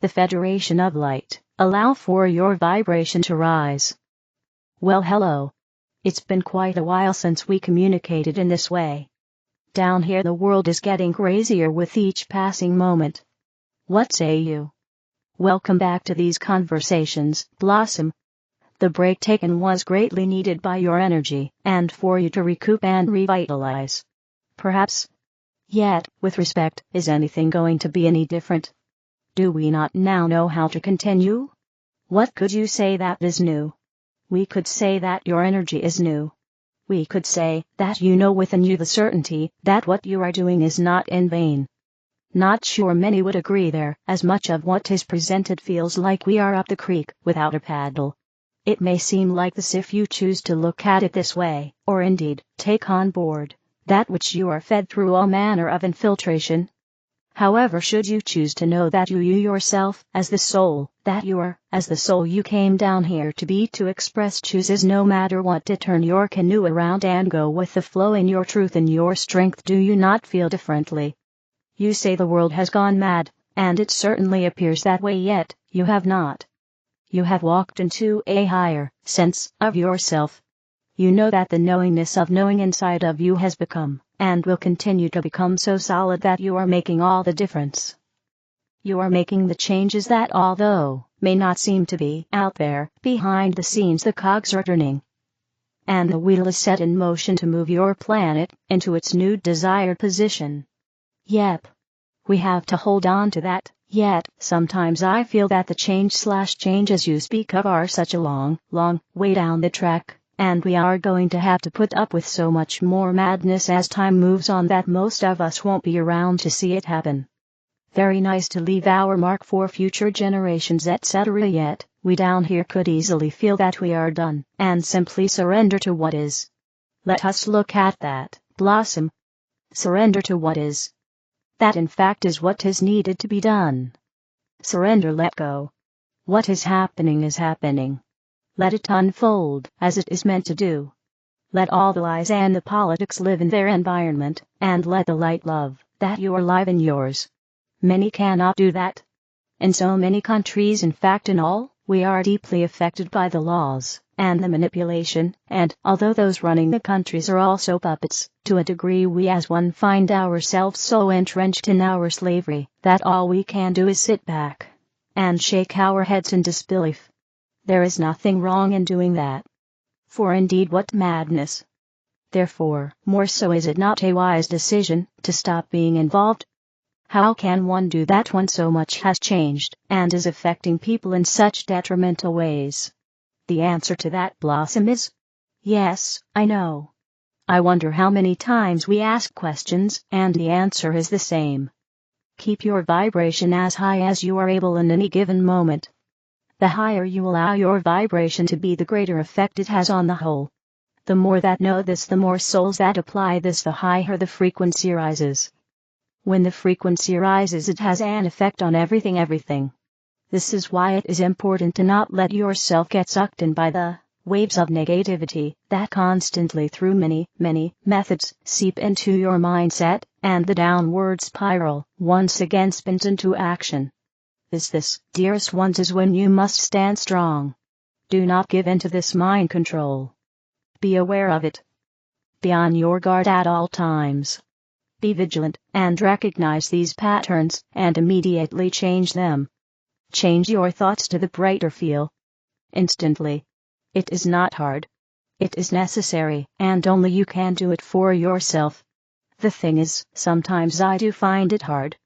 the Federation of Light, allow for your vibration to rise. Well, hello. It's been quite a while since we communicated in this way. Down here the world is getting crazier with each passing moment. What say you? Welcome back to these conversations, Blossom. The break taken was greatly needed by your energy, and for you to recoup and revitalize. Perhaps. Yet, with respect, is anything going to be any different? Do we not now know how to continue? What could you say that is new? We could say that your energy is new. We could say that you know within you the certainty that what you are doing is not in vain. Not sure many would agree there, as much of what is presented feels like we are up the creek without a paddle. It may seem like this if you choose to look at it this way, or indeed, take on board that which you are fed through all manner of infiltration. However, should you choose to know that you yourself, as the soul, that you are, as the soul you came down here to be to express, chooses no matter what to turn your canoe around and go with the flow in your truth and your strength, do you not feel differently? You say the world has gone mad, and it certainly appears that way, yet you have not. You have walked into a higher sense of yourself. You know that the knowingness of knowing inside of you has become, and will continue to become, so solid that you are making all the difference. You are making the changes that, although may not seem to be out there, behind the scenes the cogs are turning. And the wheel is set in motion to move your planet into its new desired position. Yep. We have to hold on to that, yet sometimes I feel that the changes you speak of are such a long way down the track. And we are going to have to put up with so much more madness as time moves on that most of us won't be around to see it happen. Very nice to leave our mark for future generations, etc. Yet, we down here could easily feel that we are done, and simply surrender to what is. Let us look at that, Blossom. Surrender to what is. That in fact is what is needed to be done. Surrender, let go. What is happening is happening. Let it unfold as it is meant to do. Let all the lies and the politics live in their environment, and let the light love that you are live in yours. Many cannot do that. In so many countries, in fact in all, we are deeply affected by the laws and the manipulation, and although those running the countries are also puppets, to a degree we as one find ourselves so entrenched in our slavery that all we can do is sit back and shake our heads in disbelief. There is nothing wrong in doing that. For indeed, what madness! Therefore, more so is it not a wise decision to stop being involved? How can one do that when so much has changed and is affecting people in such detrimental ways? The answer to that, Blossom, is yes, I know. I wonder how many times we ask questions and the answer is the same. Keep your vibration as high as you are able in any given moment. The higher you allow your vibration to be, the greater effect it has on the whole. The more that know this, the more souls that apply this, the higher the frequency rises. When the frequency rises, it has an effect on everything. This is why it is important to not let yourself get sucked in by the waves of negativity that constantly, through many methods, seep into your mindset, and the downward spiral once again spins into action. This, dearest ones, is when you must stand strong. Do not give in to this mind control. Be aware of it. Be on your guard at all times. Be vigilant, and recognize these patterns, and immediately change them. Change your thoughts to the brighter feel. Instantly. It is not hard. It is necessary, and only you can do it for yourself. The thing is, sometimes I do find it hard.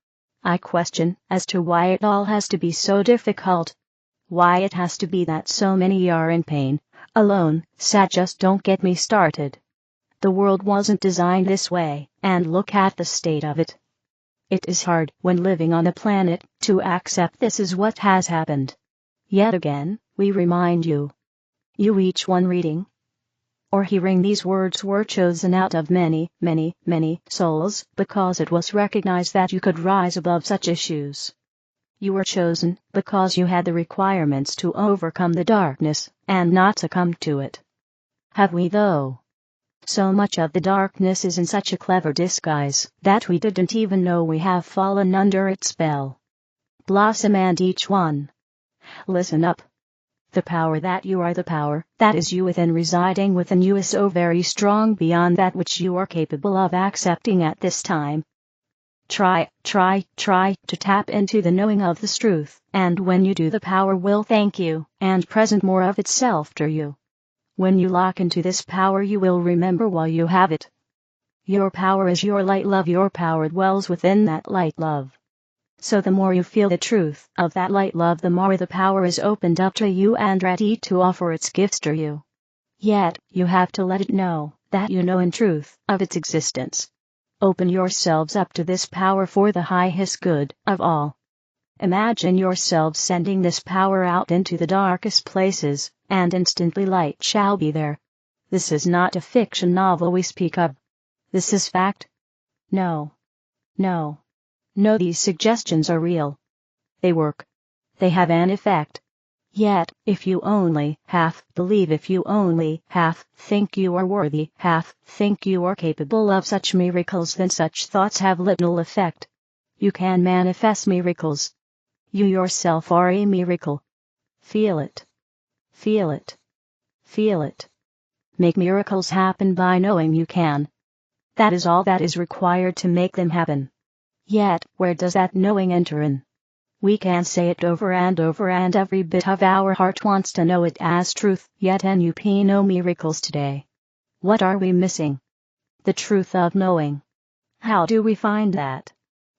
I question as to why it all has to be so difficult. Why it has to be that so many are in pain, alone, sad. Just don't get me started. The world wasn't designed this way, and look at the state of it. It is hard, when living on the planet, to accept this is what has happened. Yet again, we remind you. You each one reading or hearing these words were chosen out of many souls, because it was recognized that you could rise above such issues. You were chosen because you had the requirements to overcome the darkness, and not succumb to it. Have we, though? So much of the darkness is in such a clever disguise that we didn't even know we have fallen under its spell. blossom and each one. Listen up. The power that you are, the power that is you within, residing within you, is so very strong beyond that which you are capable of accepting at this time. Try to tap into the knowing of this truth, and when you do, the power will thank you and present more of itself to you. When you lock into this power, you will remember why you have it. Your power is your light love. Your power dwells within that light love. So the more you feel the truth of that light love, the more the power is opened up to you and ready to offer its gifts to you. Yet, you have to let it know that you know in truth of its existence. Open yourselves up to this power for the highest good of all. Imagine yourselves sending this power out into the darkest places, and instantly light shall be there. This is not a fiction novel we speak of. This is fact. No, these suggestions are real. They work. They have an effect. Yet, if you only half believe, if you only half think you are worthy, half think you are capable of such miracles, then such thoughts have little effect. You can manifest miracles. You yourself are a miracle. Feel it. Feel it. Feel it. Make miracles happen by knowing you can. That is all that is required to make them happen. Yet, where does that knowing enter in? We can say it over and over, and every bit of our heart wants to know it as truth, yet no miracles today. What are we missing? The truth of knowing. How do we find that?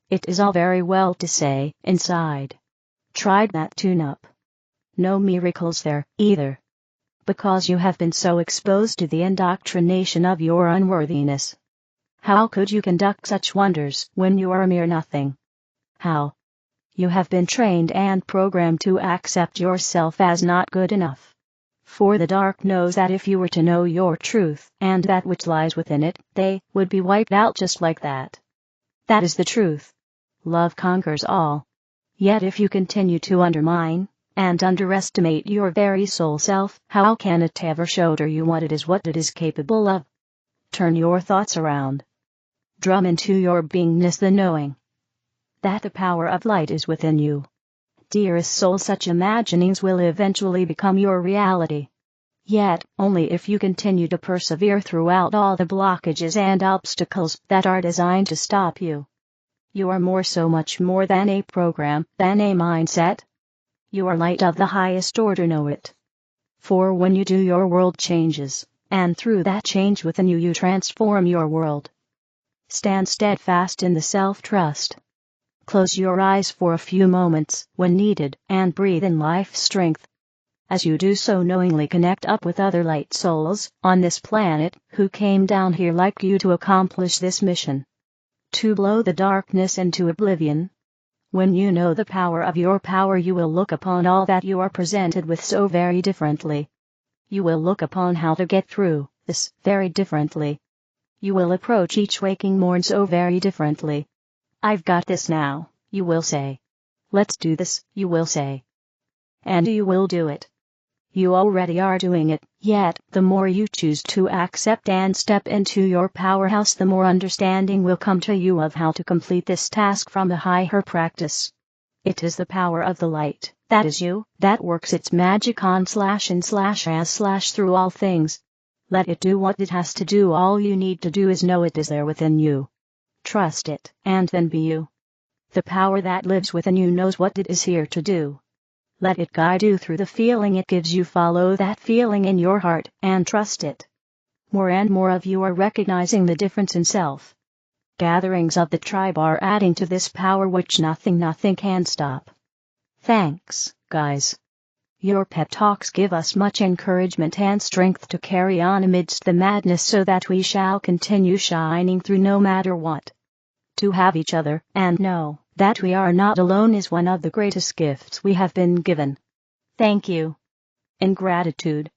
It is all very well to say, inside. Tried that tune-up. No miracles there, either. Because you have been so exposed to the indoctrination of your unworthiness. How could you conduct such wonders when you are a mere nothing? How? You have been trained and programmed to accept yourself as not good enough. For the dark knows that if you were to know your truth and that which lies within it, they would be wiped out just like that. That is the truth. Love conquers all. Yet if you continue to undermine and underestimate your very soul self, how can it ever show to you what it is capable of? Turn your thoughts around. Drum into your beingness the knowing that the power of light is within you. Dearest soul, such imaginings will eventually become your reality. Yet, only if you continue to persevere throughout all the blockages and obstacles that are designed to stop you. You are so much more than a program, than a mindset. You are light of the highest order, know it. For when you do, your world changes, and through that change within you, you transform your world. Stand steadfast in the self-trust. Close your eyes for a few moments when needed and breathe in life strength. As you do so, knowingly connect up with other light souls on this planet who came down here like you to accomplish this mission. To blow the darkness into oblivion. When you know the power of your power, you will look upon all that you are presented with so very differently. You will look upon how to get through this very differently. You will approach each waking morn so very differently. I've got this now, you will say. Let's do this, you will say. And you will do it. You already are doing it, yet the more you choose to accept and step into your powerhouse, the more understanding will come to you of how to complete this task from the higher practice. It is the power of the light, that is you, that works its magic on /and/as/ through all things. Let it do what it has to do. All you need to do is know it is there within you. Trust it, and then be you. The power that lives within you knows what it is here to do. Let it guide you through the feeling it gives you. Follow that feeling in your heart, and trust it. More and more of you are recognizing the difference in self. Gatherings of the tribe are adding to this power which nothing can stop. Thanks, guys. Your pep talks give us much encouragement and strength to carry on amidst the madness, so that we shall continue shining through no matter what. To have each other and know that we are not alone is one of the greatest gifts we have been given. Thank you. In gratitude.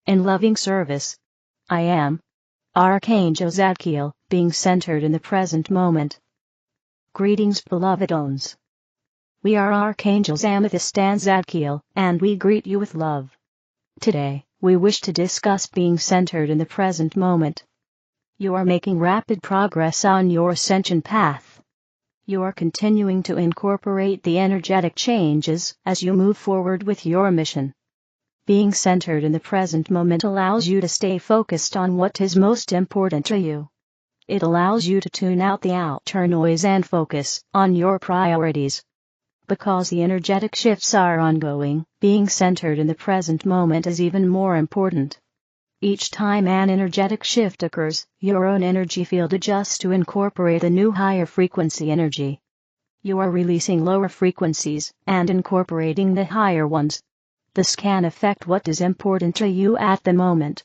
In loving service. I am Archangel Zadkiel, being centered in the present moment. Greetings, beloved ones. We are Archangels Amethyst and Zadkiel, and we greet you with love. Today, we wish to discuss being centered in the present moment. You are making rapid progress on your ascension path. You are continuing to incorporate the energetic changes as you move forward with your mission. Being centered in the present moment allows you to stay focused on what is most important to you. It allows you to tune out the outer noise and focus on your priorities. Because the energetic shifts are ongoing, being centered in the present moment is even more important. Each time an energetic shift occurs, your own energy field adjusts to incorporate a new higher frequency energy. You are releasing lower frequencies and incorporating the higher ones. This can affect what is important to you at the moment.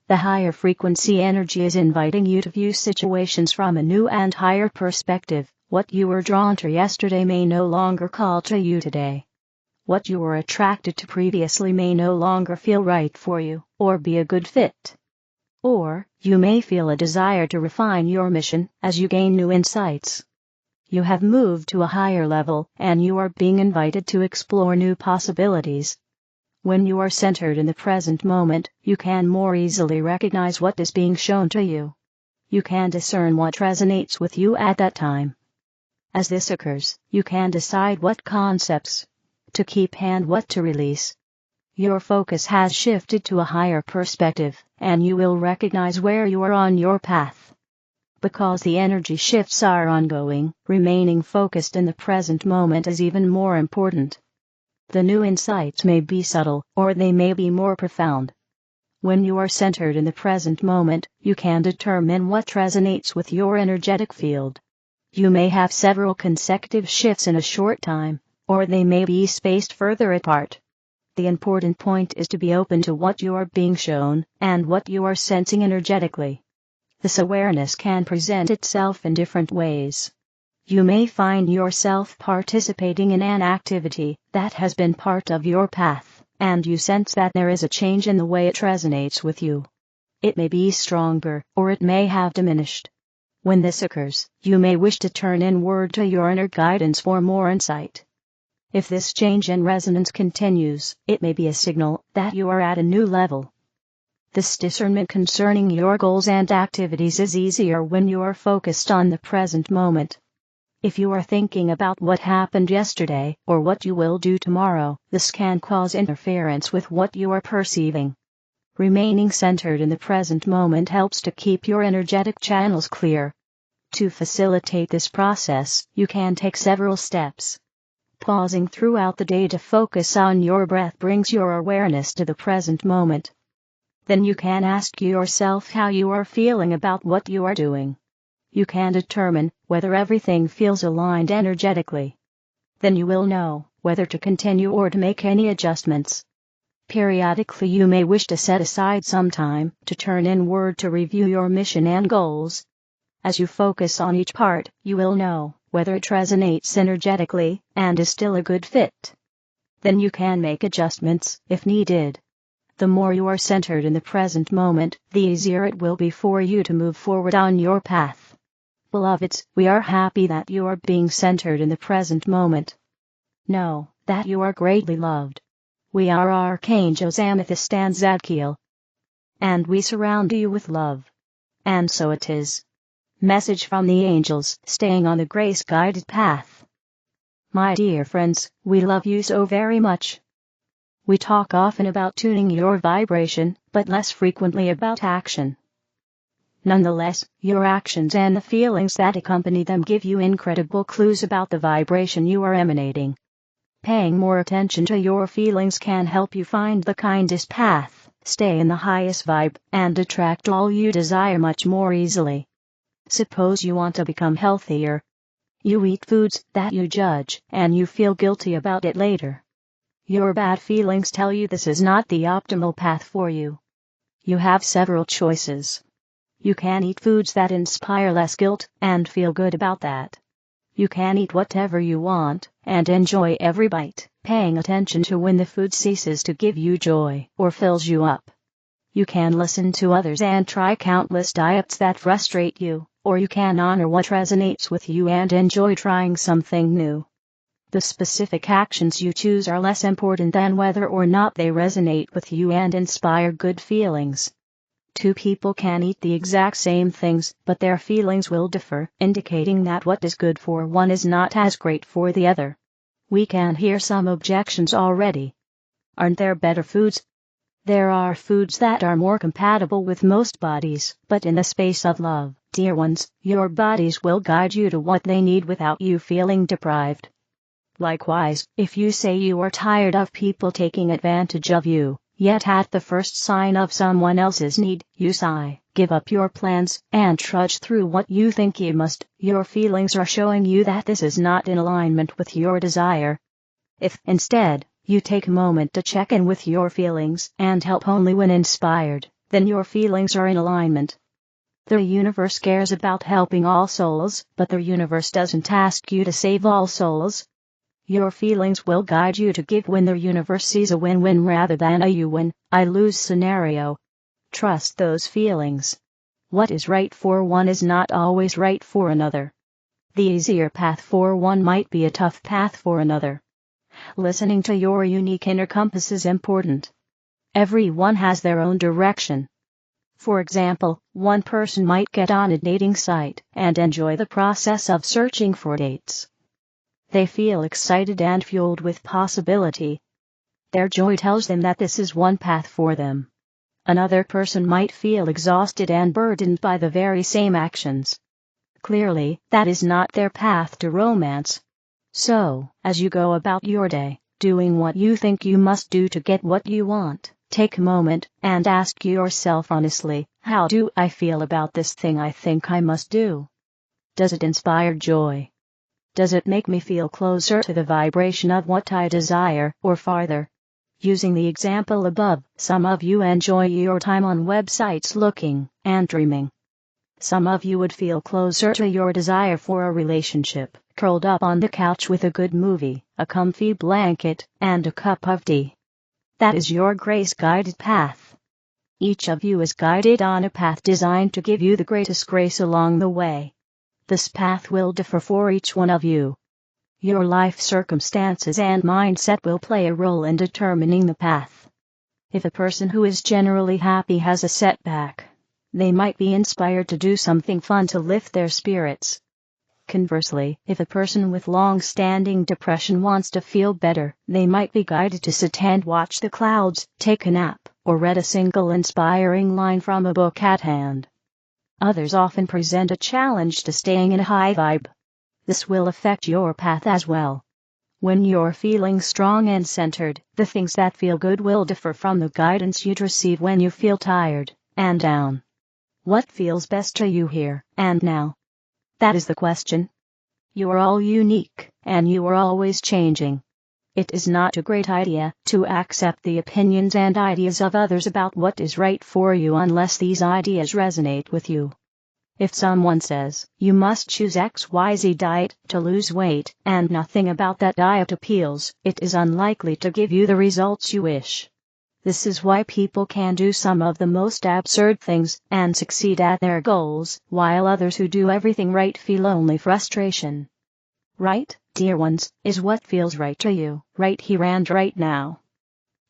The higher frequency energy is inviting you to view situations from a new and higher perspective. What you were drawn to yesterday may no longer call to you today. What you were attracted to previously may no longer feel right for you, or be a good fit. Or, you may feel a desire to refine your mission as you gain new insights. You have moved to a higher level, and you are being invited to explore new possibilities. When you are centered in the present moment, you can more easily recognize what is being shown to you. You can discern what resonates with you at that time. As this occurs, you can decide what concepts to keep and what to release. Your focus has shifted to a higher perspective, and you will recognize where you are on your path. Because the energy shifts are ongoing, remaining focused in the present moment is even more important. The new insights may be subtle, or they may be more profound. When you are centered in the present moment, you can determine what resonates with your energetic field. You may have several consecutive shifts in a short time, or they may be spaced further apart. The important point is to be open to what you are being shown, and what you are sensing energetically. This awareness can present itself in different ways. You may find yourself participating in an activity that has been part of your path, and you sense that there is a change in the way it resonates with you. It may be stronger, or it may have diminished. When this occurs, you may wish to turn inward to your inner guidance for more insight. If this change in resonance continues, it may be a signal that you are at a new level. This discernment concerning your goals and activities is easier when you are focused on the present moment. If you are thinking about what happened yesterday, or what you will do tomorrow, this can cause interference with what you are perceiving. Remaining centered in the present moment helps to keep your energetic channels clear. To facilitate this process, you can take several steps. Pausing throughout the day to focus on your breath brings your awareness to the present moment. Then you can ask yourself how you are feeling about what you are doing. You can determine whether everything feels aligned energetically. Then you will know whether to continue or to make any adjustments. Periodically you may wish to set aside some time to turn inward to review your mission and goals. As you focus on each part, you will know whether it resonates energetically and is still a good fit. Then you can make adjustments if needed. The more you are centered in the present moment, the easier it will be for you to move forward on your path. Beloveds, we are happy that you are being centered in the present moment. Know that you are greatly loved. We are Archangels Amethyst and Zadkiel. And we surround you with love. And so it is. Message from the angels, staying on the grace-guided path. My dear friends, we love you so very much. We talk often about tuning your vibration, but less frequently about action. Nonetheless, your actions and the feelings that accompany them give you incredible clues about the vibration you are emanating. Paying more attention to your feelings can help you find the kindest path, stay in the highest vibe, and attract all you desire much more easily. Suppose you want to become healthier. You eat foods that you judge, and you feel guilty about it later. Your bad feelings tell you this is not the optimal path for you. You have several choices. You can eat foods that inspire less guilt, and feel good about that. You can eat whatever you want, and enjoy every bite, paying attention to when the food ceases to give you joy, or fills you up. You can listen to others and try countless diets that frustrate you, or you can honor what resonates with you and enjoy trying something new. The specific actions you choose are less important than whether or not they resonate with you and inspire good feelings. Two people can eat the exact same things, but their feelings will differ, indicating that what is good for one is not as great for the other. We can hear some objections already. Aren't there better foods? There are foods that are more compatible with most bodies, but in the space of love, dear ones, your bodies will guide you to what they need without you feeling deprived. Likewise, if you say you are tired of people taking advantage of you, yet at the first sign of someone else's need, you sigh, give up your plans, and trudge through what you think you must, your feelings are showing you that this is not in alignment with your desire. If, instead, you take a moment to check in with your feelings and help only when inspired, then your feelings are in alignment. The universe cares about helping all souls, but the universe doesn't ask you to save all souls. Your feelings will guide you to give when the universe sees a win-win rather than a you win, I lose scenario. Trust those feelings. What is right for one is not always right for another. The easier path for one might be a tough path for another. Listening to your unique inner compass is important. Everyone has their own direction. For example, one person might get on a dating site and enjoy the process of searching for dates. They feel excited and fueled with possibility. Their joy tells them that this is one path for them. Another person might feel exhausted and burdened by the very same actions. Clearly, that is not their path to romance. So, as you go about your day, doing what you think you must do to get what you want, take a moment and ask yourself honestly, how do I feel about this thing I think I must do? Does it inspire joy? Does it make me feel closer to the vibration of what I desire, or farther? Using the example above, some of you enjoy your time on websites looking and dreaming. Some of you would feel closer to your desire for a relationship, curled up on the couch with a good movie, a comfy blanket, and a cup of tea. That is your grace-guided path. Each of you is guided on a path designed to give you the greatest grace along the way. This path will differ for each one of you. Your life circumstances and mindset will play a role in determining the path. If a person who is generally happy has a setback, they might be inspired to do something fun to lift their spirits. Conversely, if a person with long-standing depression wants to feel better, they might be guided to sit and watch the clouds, take a nap, or read a single inspiring line from a book at hand. Others often present a challenge to staying in a high vibe. This will affect your path as well. When you're feeling strong and centered, the things that feel good will differ from the guidance you'd receive when you feel tired and down. What feels best to you here and now? That is the question. You are all unique, and you are always changing. It is not a great idea to accept the opinions and ideas of others about what is right for you unless these ideas resonate with you. If someone says, you must choose XYZ diet to lose weight, and nothing about that diet appeals, it is unlikely to give you the results you wish. This is why people can do some of the most absurd things and succeed at their goals, while others who do everything right feel only frustration. Right, dear ones, is what feels right to you, right here and right now.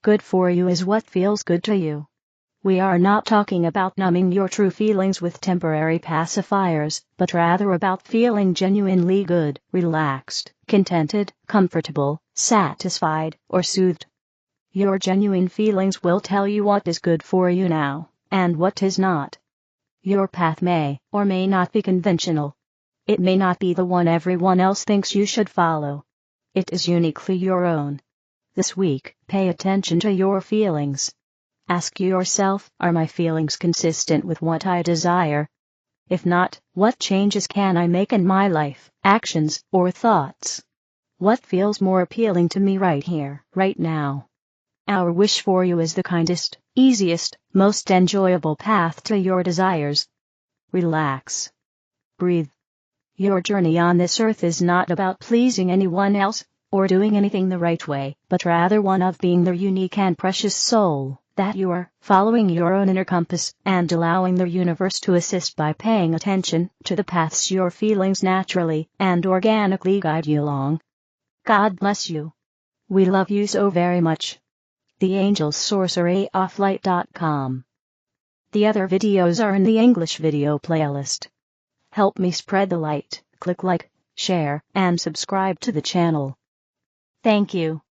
Good for you is what feels good to you. We are not talking about numbing your true feelings with temporary pacifiers, but rather about feeling genuinely good, relaxed, contented, comfortable, satisfied, or soothed. Your genuine feelings will tell you what is good for you now, and what is not. Your path may or may not be conventional. It may not be the one everyone else thinks you should follow. It is uniquely your own. This week, pay attention to your feelings. Ask yourself, are my feelings consistent with what I desire? If not, what changes can I make in my life, actions, or thoughts? What feels more appealing to me right here, right now? Our wish for you is the kindest, easiest, most enjoyable path to your desires. Relax. Breathe. Your journey on this earth is not about pleasing anyone else, or doing anything the right way, but rather one of being the unique and precious soul that you are, following your own inner compass, and allowing the universe to assist by paying attention to the paths your feelings naturally and organically guide you along. God bless you. We love you so very much. The Angels Sorcery Offlight.com The other videos are in the English video playlist. Help me spread the light. Click like, share, and subscribe to the channel. Thank you.